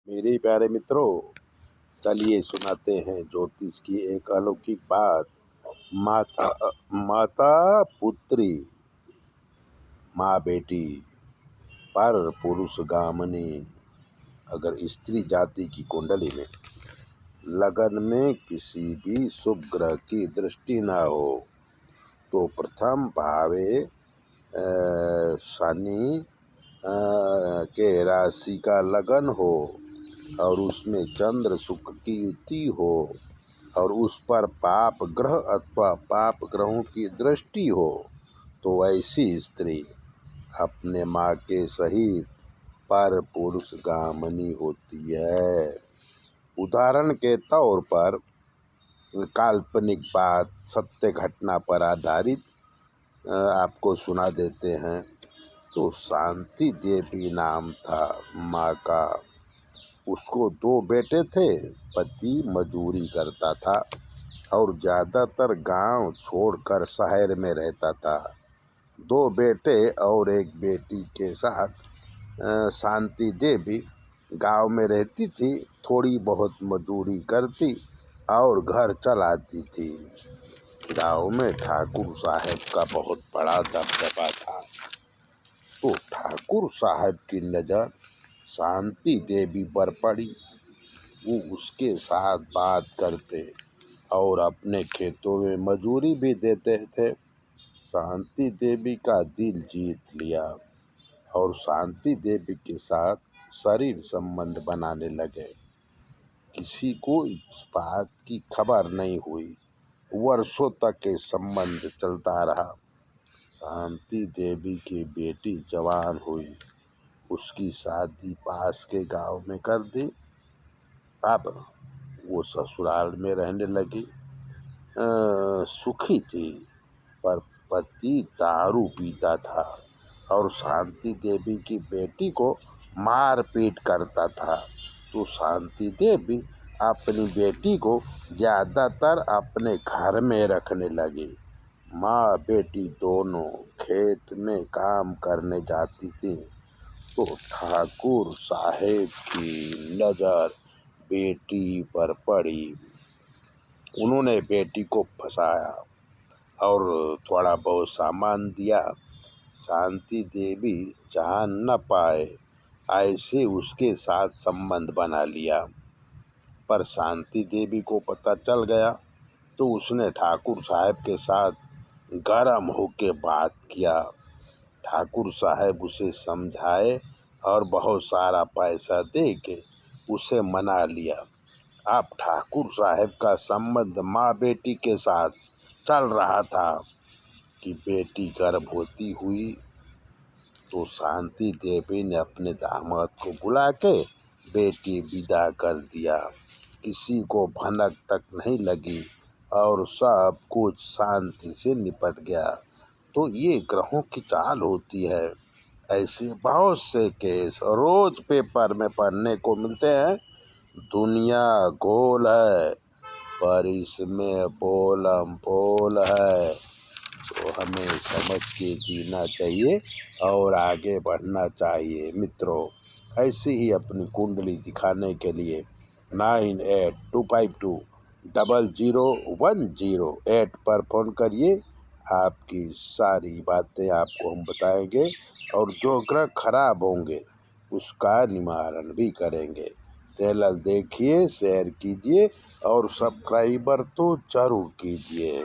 मेरे प्यारे मित्रों, चलिए सुनाते हैं ज्योतिष की एक अलौकिक बात। माता माता पुत्री, माँ बेटी पर पुरुष गामनी। अगर स्त्री जाति की कुंडली में लगन में किसी भी शुभ ग्रह की दृष्टि न हो तो प्रथम भावे शनि के राशि का लगन हो और उसमें चंद्र शुक्र की युति हो और उस पर पाप ग्रह अथवा पाप ग्रहों की दृष्टि हो तो ऐसी स्त्री अपने माँ के सहित पर पुरुष गामनी होती है। उदाहरण के तौर पर काल्पनिक बात सत्य घटना पर आधारित आपको सुना देते हैं। तो शांति देवी नाम था माँ का। उसको 2 बेटे थे। पति मजूरी करता था और ज़्यादातर गांव छोड़कर शहर में रहता था। 2 बेटे और 1 बेटी के साथ शांति देवी गांव में रहती थी। थोड़ी बहुत मजूरी करती और घर चलाती थी। गांव में ठाकुर साहब का बहुत बड़ा दबदबा था। तो ठाकुर साहब की नज़र शांति देवी पर पड़ी। वो उसके साथ बात करते और अपने खेतों में मजूरी भी देते थे। शांति देवी का दिल जीत लिया और शांति देवी के साथ शरीर संबंध बनाने लगे। किसी को इस बात की खबर नहीं हुई। वर्षों तक ये संबंध चलता रहा। शांति देवी की बेटी जवान हुई। उसकी शादी पास के गांव में कर दी। अब वो ससुराल में रहने लगी। सुखी थी, पर पति दारू पीता था और शांति देवी की बेटी को मारपीट करता था। तो शांति देवी अपनी बेटी को ज़्यादातर अपने घर में रखने लगी। माँ बेटी दोनों खेत में काम करने जाती थी। तो ठाकुर साहेब की नज़र बेटी पर पड़ी। उन्होंने बेटी को फंसाया और थोड़ा बहुत सामान दिया। शांति देवी जान न पाए ऐसे उसके साथ संबंध बना लिया। पर शांति देवी को पता चल गया तो उसने ठाकुर साहब के साथ गरम होके बात किया। ठाकुर साहब उसे समझाए और बहुत सारा पैसा दे के उसे मना लिया। अब ठाकुर साहब का संबंध माँ बेटी के साथ चल रहा था कि बेटी गर्भवती हुई। तो शांति देवी ने अपने दामाद को बुला के बेटी विदा कर दिया। किसी को भनक तक नहीं लगी और सब कुछ शांति से निपट गया। तो ये ग्रहों की चाल होती है। ऐसे बहुत से केस रोज पेपर में पढ़ने को मिलते हैं। दुनिया गोल है पर इसमें पोलम पोल है। तो हमें समझ के जीना चाहिए और आगे बढ़ना चाहिए। मित्रों, ऐसे ही अपनी कुंडली दिखाने के लिए 9825200108 पर फ़ोन करिए। आपकी सारी बातें आपको हम बताएंगे और जो ग्रह खराब होंगे उसका निवारण भी करेंगे। चैनल देखिए, शेयर कीजिए और सब्सक्राइबर तो ज़रूर कीजिए।